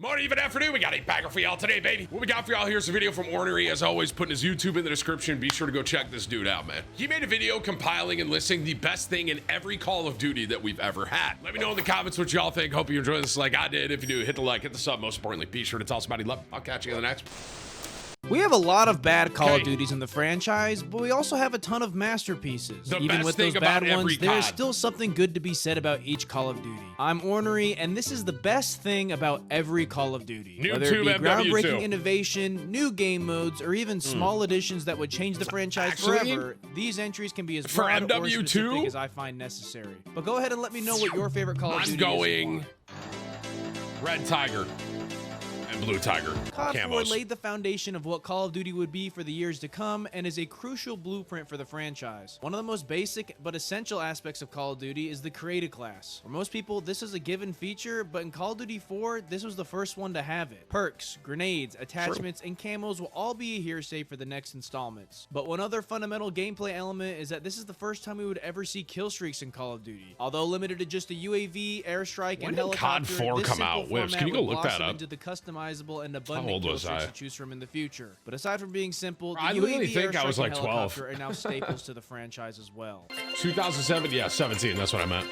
Morning, even afternoon, we got a bagger for y'all today, baby. What we got for y'all, here's a video from Ornery, as always, putting his YouTube in the description. Be sure to go check this dude out, man. He made a video compiling and listing the best thing in every Call of Duty that we've ever had. Let me know in the comments what y'all think. Hope you enjoy this like I did. If you do, hit the like, hit the sub. Most importantly, be sure to tell somebody love. I'll catch you in the next. We have a lot of bad Call of Duties in the franchise, but we also have a ton of masterpieces. Even with those bad ones, there's still something good to be said about each Call of Duty. I'm Ornery, and this is the best thing about every Call of Duty. Whether it be groundbreaking innovation, new game modes, or even small additions that would change the franchise forever, these entries can be as broad or specific as I find necessary. But go ahead and let me know what your favorite Call of Duty is. I'm going Red Tiger. Blue Tiger. COD 4 laid the foundation of what Call of Duty would be for the years to come and is a crucial blueprint for the franchise. One of the most basic but essential aspects of Call of Duty is the created class. For most people, this is a given feature, but in Call of Duty 4, this was the first one to have it. Perks, grenades, attachments, and camos will all be a hearsay for the next installments. But one other fundamental gameplay element is that this is the first time we would ever see kill streaks inAll of Duty. Although limited to just a UAV, airstrike, and helicopter, COD 4 come out? Whips, can you go look that up? Into the customized and abundant kill streaks to choose from in the future. But aside from being simple, the I UAV, think I was like 12. are now staples to the franchise as well. 2007, yeah, 17. That's what I meant.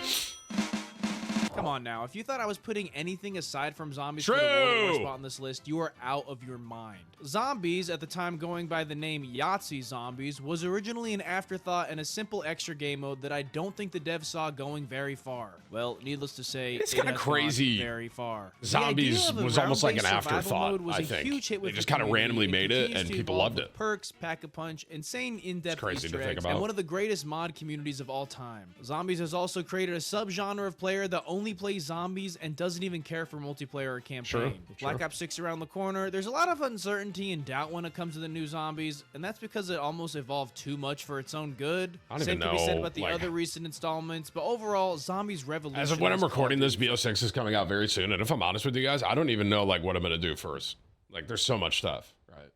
Come on now, if you thought I was putting anything aside from zombies for the world spot on this list, you are out of your mind. Zombies, at the time going by the name Yahtzee Zombies, was originally an afterthought and a simple extra game mode that I don't think the devs saw going very far. Well, needless to say, it's kind of crazy. Very far. Zombies was almost like an afterthought, I think. They just kind of randomly made it and people loved it. Perks, pack-a-punch, insane in-depth Easter eggs, and one of the greatest mod communities of all time. Zombies has also created a subgenre of player that only plays zombies and doesn't even care for multiplayer or campaign. Black Ops 6 around the corner, there's a lot of uncertainty and doubt when it comes to the new zombies, and that's because it almost evolved too much for its own good. Same can be said about the other recent installments, but overall, zombies revolutionized. As of when I'm recording this, BO6 is coming out very soon, and if I'm honest with you guys, I don't even know like what I'm gonna do first. Like, there's so much stuff, right?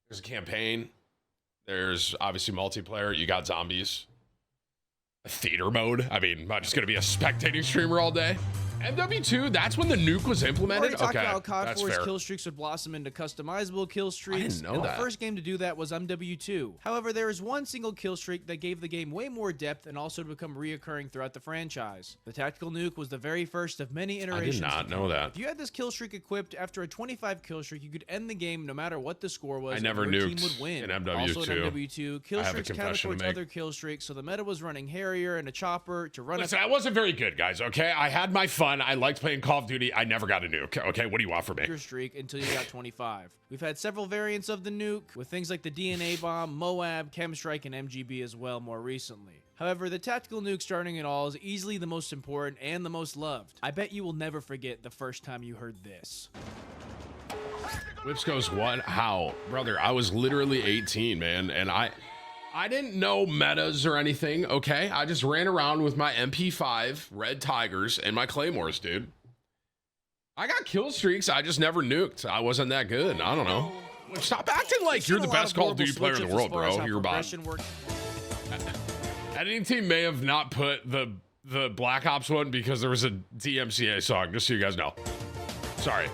There's a campaign, there's obviously multiplayer, you got zombies, a theater mode. I mean, am I just gonna be a spectating streamer all day? MW2, that's when the nuke was implemented? Okay, about COD 4's kill streaks would blossom into customizable kill streaks. I didn't know and the first game to do that was MW2. However, there is one single kill streak that gave the game way more depth and also to become reoccurring throughout the franchise. The tactical nuke was the very first of many iterations. I did not know that. If you had this kill streak equipped, after a 25 kill streak, you could end the game no matter what the score was. I never and your nuked team would win. in MW2. Also in MW2, kill streaks counted towards other kill streaks, so the meta was running Harrier and a chopper to run. Listen, I wasn't very good, guys, okay? I had my fun. I liked playing Call of Duty. I never got a nuke. Okay, what do you want from me? Your streak until you got 25. We've had several variants of the nuke with things like the DNA bomb, Moab, Chemstrike, and MGB as well more recently. However, the tactical nuke starting it all is easily the most important and the most loved. I bet you will never forget the first time you heard this. Whips goes, what? How? Brother, I was literally 18, man, and I didn't know metas or anything, okay? I just ran around with my MP5 Red Tigers and my Claymores, dude. I got kill streaks. I just never nuked. I wasn't that good. I don't know. Stop acting like you're the best Call of Duty player in the world, bro. You're about. Editing team may have not put the Black Ops one because there was a DMCA song, just so you guys know. Sorry.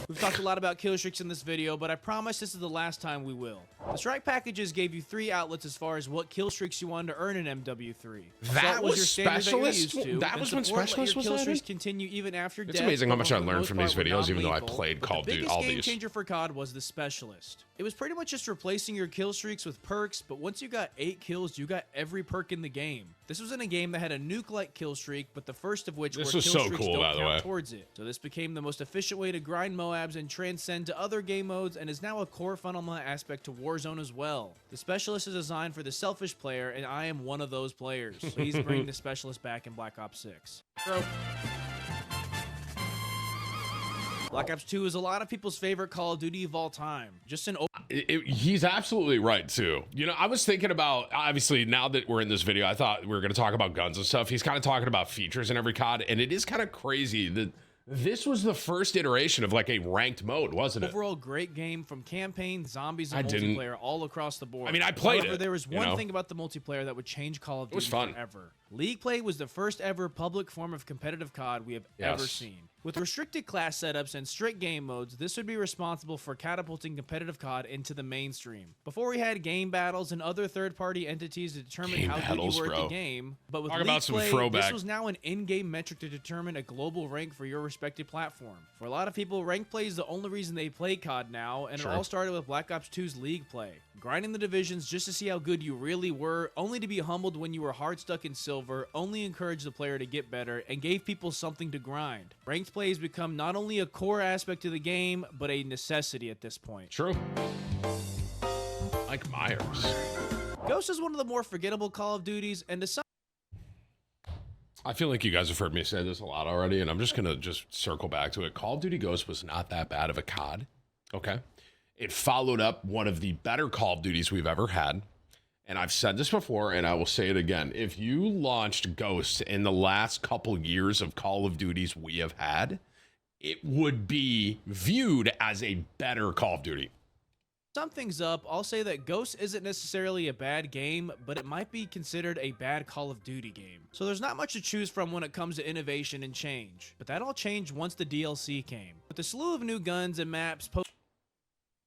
We've talked a lot about kill streaks in this video, but I promise this is the last time we will. The strike packages gave you 3 outlets as far as what kill streaks you wanted to earn in MW3. That was your Specialist? That was when Specialist was kill streaks continue even after death. It's amazing how much I learned from these videos, even though I played Call of Duty all these. The biggest game changer for COD was the Specialist. It was pretty much just replacing your kill streaks with perks, but once you got 8 kills, you got every perk in the game. This was in a game that had a nuke-like kill streak, but the first of which were kill streaks don't count towards it. So this became the most efficient way to grind Moabs and transcend to other game modes, and is now a core fundamental aspect to Warzone as well. The Specialist is designed for the selfish player, and I am one of those players. Please bring the Specialist back in Black Ops 6. Bro. Black Ops 2 is a lot of people's favorite Call of Duty of all time. Just an he's absolutely right, too. You know, I was thinking about, obviously, now that we're in this video, I thought we were going to talk about guns and stuff. He's kind of talking about features in every COD, and it is kind of crazy that this was the first iteration of like a ranked mode, wasn't it? Overall, great game from campaign, zombies, and multiplayer all across the board. I mean, I played it. There was one thing about the multiplayer that would change Call of Duty forever. League play was the first ever public form of competitive COD we have ever seen. With restricted class setups and strict game modes, this would be responsible for catapulting competitive COD into the mainstream. Before we had game battles and other third-party entities to determine Game how battles, good you were bro. at the game, but with Talk League about some Play, throwback. this was now an in-game metric to determine a global rank for your respective platform. For a lot of people, rank play is the only reason they play COD now, and Sure. it all started with Black Ops 2's League Play. Grinding the divisions just to see how good you really were, only to be humbled when you were hard stuck in silver, only encouraged the player to get better, and gave people something to grind. Ranked play has become not only a core aspect of the game, but a necessity at this point. True. Like Myers. Ghost is one of the more forgettable Call of Duties, and to some I feel like you guys have heard me say this a lot already, and I'm just gonna circle back to it. Call of Duty Ghost was not that bad of a COD. Okay. It followed up one of the better Call of Duties we've ever had. And I've said this before, and I will say it again. If you launched Ghost in the last couple years of Call of Duties we have had, it would be viewed as a better Call of Duty. sum things up, I'll say that Ghost isn't necessarily a bad game, but it might be considered a bad Call of Duty game. So there's not much to choose from when it comes to innovation and change. But that all changed once the DLC came. With the slew of new guns and maps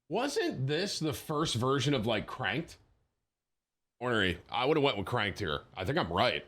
Wasn't this the first version of like Cranked? Ornery, I would have went with Cranked here. I think I'm right.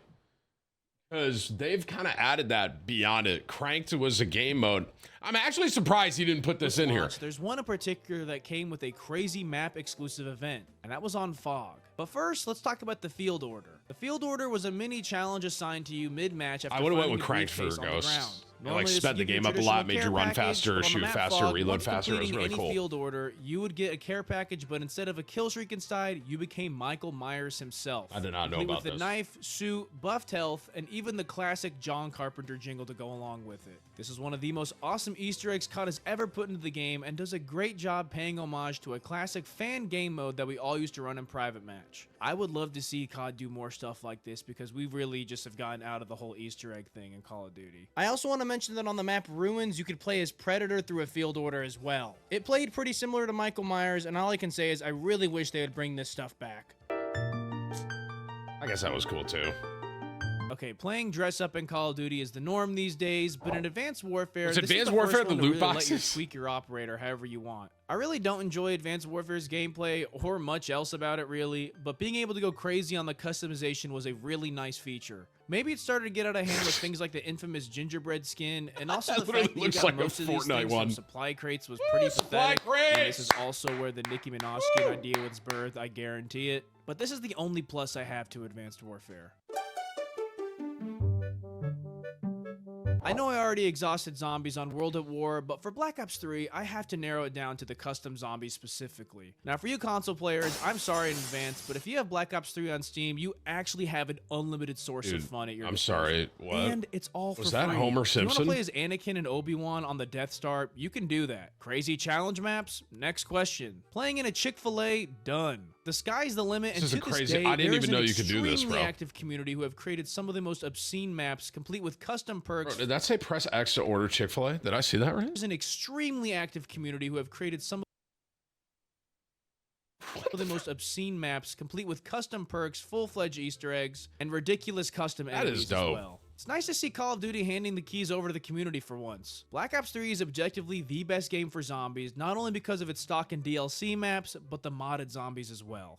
Because they've kind of added that beyond it. Cranked was a game mode. I'm actually surprised he didn't put this in here. There's one in particular that came with a crazy map exclusive event, and that was on Fog. But first, let's talk about the Field Order. The Field Order was a mini challenge assigned to you mid-match after I would have went finding with a Cranked for briefcase on the ground. Ghosts. It Normally, like this sped would the give you game up a traditional lot, made you care run package, faster, but on the shoot map faster, Fog, reload once faster. It was completing really any cool. Field Order, you would get a care package, but instead of a kill streak inside, you became Michael Myers himself. I did not know complete about with this. the knife, suit, buffed health, and even the classic John Carpenter jingle to go along with it. This is one of the most awesome Easter eggs COD has ever put into the game and does a great job paying homage to a classic fan game mode that we all used to run in private match. I would love to see COD do more stuff like this because we really just have gotten out of the whole Easter egg thing in Call of Duty. I also want to mention that on the map Ruins, you could play as Predator through a Field Order as well. It played pretty similar to Michael Myers, and all I can say is I really wish they would bring this stuff back. I guess that was cool too. Okay, playing dress up in Call of Duty is the norm these days, but in Advanced Warfare, Was this is Advanced the Warfare first one the to loot really let you boxes? tweak your operator however you want. I really don't enjoy Advanced Warfare's gameplay or much else about it really, but being able to go crazy on the customization was a really nice feature. Maybe it started to get out of hand with things like the infamous gingerbread skin, and also That the literally fact that you looks got like a most of these Fortnite things one. from supply crates was pretty Supply pathetic. And this crates! is also where the Nicki Minaj idea was birthed, I guarantee it. But this is the only plus I have to Advanced Warfare. I know I already exhausted zombies on World at War, but for Black Ops 3, I have to narrow it down to the custom zombies specifically. Now for you console players, I'm sorry in advance, but if you have Black Ops 3 on Steam, you actually have an unlimited source of fun at your I'm disposal. sorry, what? And it's all Was for that free. Homer If you Simpson? want to play as Anakin and Obi-Wan on the Death Star, you can do that. Crazy challenge maps? Next question. Playing in a Chick-fil-A? Done. The sky's the limit, and This is to this crazy. day, I didn't there is even know an you could do this, extremely bro. active community who have created some of the most obscene maps, complete with custom perks. Bro, did that say press X to order Chick-fil-A? Did I see that right? There's an extremely active community who have created some of the most obscene maps, complete with custom perks, full-fledged Easter eggs, and ridiculous custom That enemies is dope. as well. It's nice to see Call of Duty handing the keys over to the community for once. Black Ops 3 is objectively the best game for zombies, not only because of its stock and DLC maps, but the modded zombies as well.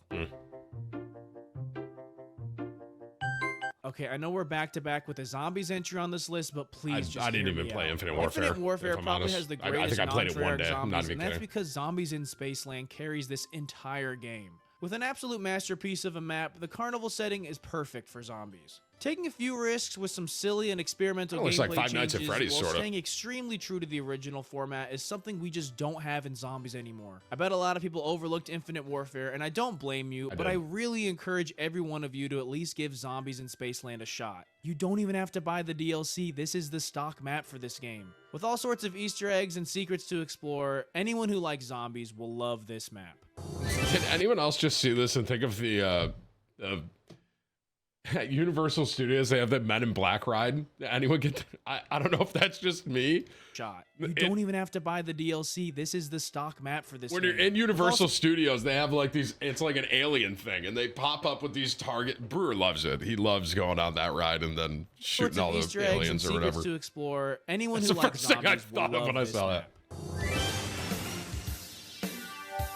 Okay, I know we're back-to-back with a zombies entry on this list, but please just I didn't hear even me play out. Infinite Warfare. Infinite Warfare if I'm probably honest. has the I greatest think I played it one non-Treyarch day. I'm zombies, not even and that's kidding. because Zombies in Spaceland carries this entire game. With an absolute masterpiece of a map, the carnival setting is perfect for zombies. Taking a few risks with some silly and experimental Kinda looks gameplay like Five Nights at changes Freddy's, while sorta. staying extremely true to the original format is something we just don't have in zombies anymore. I bet a lot of people overlooked Infinite Warfare, and I don't blame you, but I really encourage every one of you to at least give Zombies in Spaceland a shot. You don't even have to buy the DLC, this is the stock map for this game. With all sorts of Easter eggs and secrets to explore, anyone who likes zombies will love this map. Can anyone else just see this and think of the At Universal Studios, they have the Men in Black ride. Anyone get? I don't know if that's just me. Shot. You don't even have to buy the DLC. This is the stock map for this. When game. you're in Universal Studios, they have like these. It's like an alien thing, and they pop up with these target. Brewer loves it. He loves going on that ride and then shooting all the aliens or whatever. To explore. Anyone That's who the likes first thing I zombies thought will of when love I this saw map. that.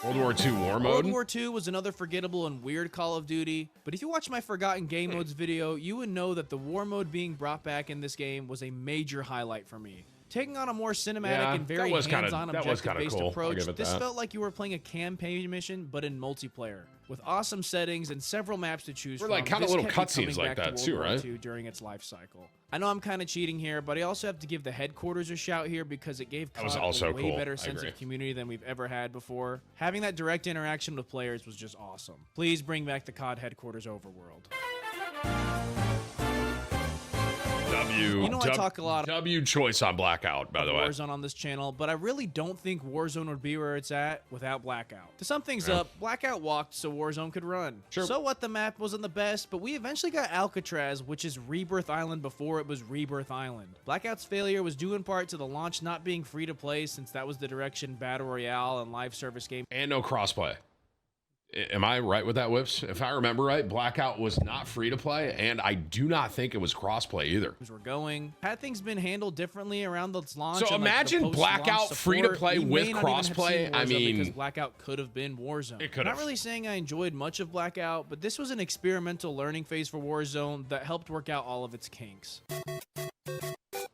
World War II War Mode. World War II was another forgettable and weird Call of Duty, but if you watch my Forgotten Game Modes video, you would know that the War Mode being brought back in this game was a major highlight for me. Taking on a more cinematic and very hands-on objective-based approach, this felt like you were playing a campaign mission, but in multiplayer. With awesome settings and several maps to choose from, like kind of little cutscenes like that too, right? During its life cycle. I know I'm kind of cheating here, but I also have to give the headquarters a shout here because it gave COD a way better sense of community than we've ever had before. Having that direct interaction with players was just awesome. Please bring back the COD headquarters overworld. You know, I talk a lot W choice on Blackout, by the way. Warzone on this channel, but I really don't think Warzone would be where it's at without Blackout. To sum things up, Blackout walked so Warzone could run. Sure. So what, the map wasn't the best, but we eventually got Alcatraz, which is Rebirth Island before it was Rebirth Island. Blackout's failure was due in part to the launch not being free to play, since that was the direction Battle Royale and live service game. And no crossplay. Am I right with that, Whips? If I remember right, Blackout was not free to play, and I do not think it was crossplay either. We're going. Had things been handled differently around its launch, so imagine Blackout free to play with crossplay. I mean, because Blackout could have been Warzone. It could have. Not really saying I enjoyed much of Blackout, but this was an experimental learning phase for Warzone that helped work out all of its kinks.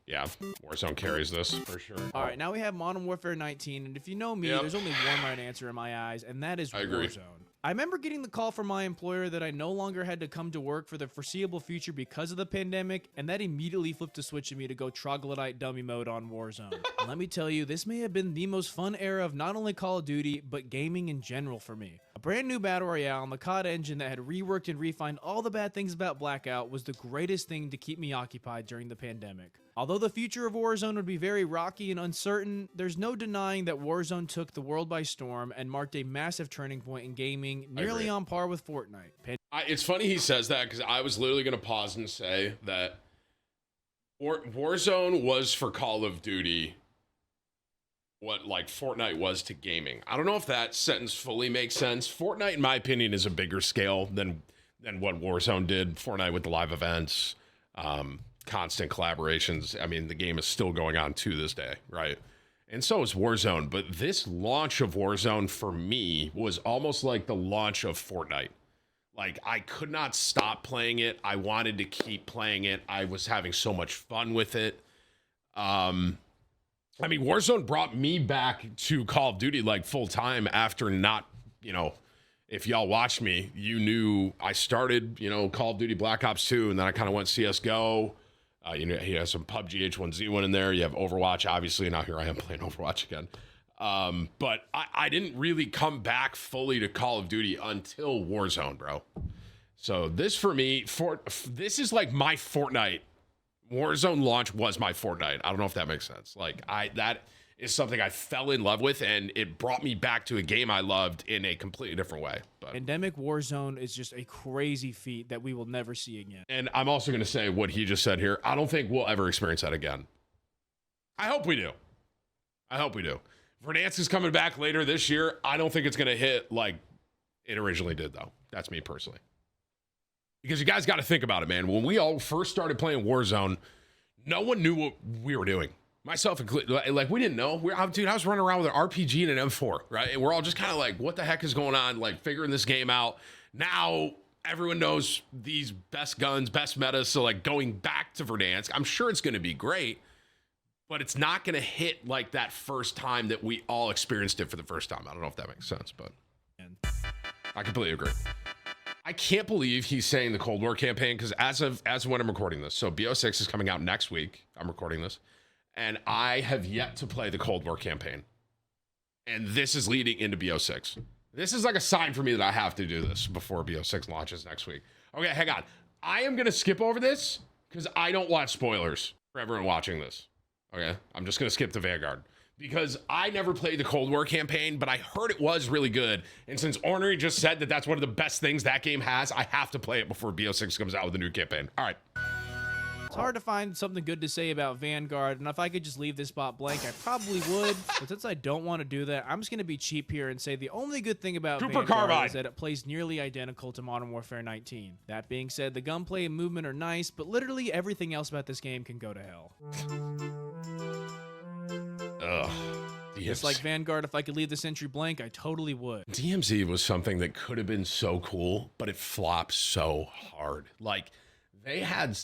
Yeah, Warzone carries this for sure. All right, now we have Modern Warfare 19, and if you know me, there's only one right answer in my eyes, and that is Warzone. I remember getting the call from my employer that I no longer had to come to work for the foreseeable future because of the pandemic, and that immediately flipped a switch in me to go troglodyte dummy mode on Warzone. And let me tell you, this may have been the most fun era of not only Call of Duty, but gaming in general for me. A brand new Battle Royale on the COD engine that had reworked and refined all the bad things about Blackout was the greatest thing to keep me occupied during the pandemic. Although the future of Warzone would be very rocky and uncertain, there's no denying that Warzone took the world by storm and marked a massive turning point in gaming, nearly on par with Fortnite. It's funny he says that, because I was literally going to pause and say that Warzone was for Call of Duty what like Fortnite was to gaming. I don't know if that sentence fully makes sense. Fortnite, in my opinion, is a bigger scale than what Warzone did. Fortnite with the live events, constant collaborations. I mean, the game is still going on to this day, right? And so is Warzone. But this launch of Warzone for me was almost like the launch of Fortnite. Like, I could not stop playing it. I wanted to keep playing it. I was having so much fun with it. I mean, Warzone brought me back to Call of Duty like full time after not, you know, if y'all watched me, you knew I started, you know, Call of Duty Black Ops 2, and then I kind of went CSGO. You know, he has some PUBG H1Z1 in there. You have Overwatch, obviously. Now here I am playing Overwatch again. But I didn't really come back fully to Call of Duty until Warzone, bro. So this for me, this is like my Fortnite. Warzone launch was my Fortnite. I don't know if that makes sense. Like, that is something I fell in love with, and it brought me back to a game I loved in a completely different way. But Pandemic Warzone is just a crazy feat that we will never see again. And I'm also going to say what he just said here. I don't think we'll ever experience that again. I hope we do. I hope we do. Verdansk is coming back later this year. I don't think it's going to hit like it originally did, though. That's me personally. Because you guys got to think about it, man. When we all first started playing Warzone, no one knew what we were doing. Myself included. Like, we didn't know. Dude, I was running around with an RPG and an M4, right? And we're all just kind of like, what the heck is going on? Like, figuring this game out. Now, everyone knows these best guns, best metas. So, like, going back to Verdansk, I'm sure it's going to be great. But it's not going to hit like that first time that we all experienced it for the first time. I don't know if that makes sense, but I completely agree. I can't believe he's saying the Cold War campaign, because as of when I'm recording this, so BO6 is coming out next week. I'm recording this, and I have yet to play the Cold War campaign. And this is leading into BO6. This is like a sign for me that I have to do this before BO6 launches next week. Okay, hang on. I am going to skip over this because I don't want spoilers for everyone watching this. Okay, I'm just going to skip to Vanguard. because I never played the Cold War campaign, but I heard it was really good. And since Ornery just said that that's one of the best things that game has, I have to play it before BO6 comes out with a new campaign. All right. It's hard to find something good to say about Vanguard, and if I could just leave this spot blank, I probably would. But since I don't want to do that, I'm just going to be cheap here and say the only good thing about Cooper Vanguard Carbide is that it plays nearly identical to Modern Warfare 19. That being said, the gunplay and movement are nice, but literally everything else about this game can go to hell. Ugh. Just like Vanguard, if I could leave this entry blank, I totally would. DMZ was something that could have been so cool, but it flopped so hard. Like, they had...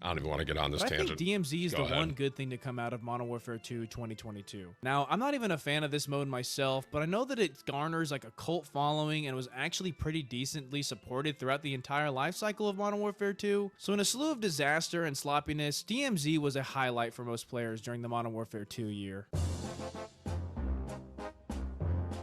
I don't even want to get on this tangent. I think DMZ is the one good thing to come out of Modern Warfare 2 2022. Now, I'm not even a fan of this mode myself, but I know that it garners like a cult following and was actually pretty decently supported throughout the entire life cycle of Modern Warfare 2. So in a slew of disaster and sloppiness, DMZ was a highlight for most players during the Modern Warfare 2 year.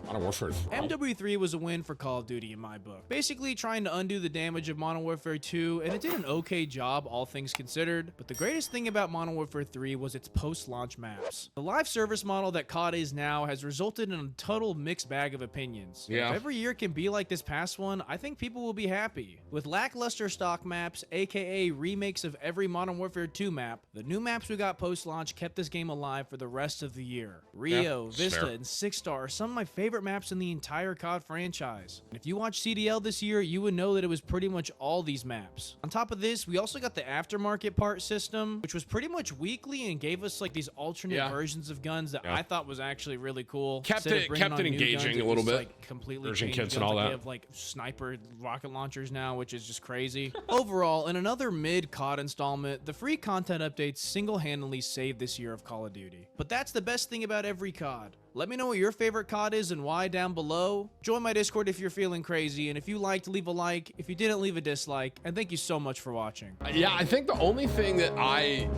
Modern Warfare 3. MW3 was a win for Call of Duty in my book. Basically trying to undo the damage of Modern Warfare 2, and it did an okay job, all things considered. But the greatest thing about Modern Warfare 3 was its post-launch maps. The live service model that COD is now has resulted in a total mixed bag of opinions. Yeah. If every year can be like this past one, I think people will be happy. With lackluster stock maps, aka remakes of every Modern Warfare 2 map, the new maps we got post-launch kept this game alive for the rest of the year. Rio, Vista, and 6 Star are some of my favorite maps in the entire COD franchise. And if you watched CDL this year, you would know that it was pretty much all these maps. On top of this, we also got the aftermarket part system, which was pretty much weekly and gave us like these alternate versions of guns that I thought was actually really cool. Kept it engaging a little bit. Like completely version changed kits guns. and all Like, that. they have like sniper rocket launchers now, which is just crazy. Overall, in another mid COD installment, the free content updates single-handedly saved this year of Call of Duty. But that's the best thing about every COD. Let me know what your favorite COD is and why down below. Join my Discord if you're feeling crazy, and if you liked, leave a like. If you didn't, leave a dislike. And thank you so much for watching. Yeah, I think the only thing that I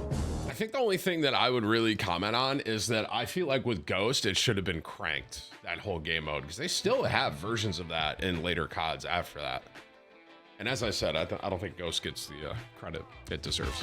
would really comment on is that I feel like with Ghost, it should have been cranked, that whole game mode, because they still have versions of that in later CODs after that. And as I said, I don't think Ghost gets the credit it deserves.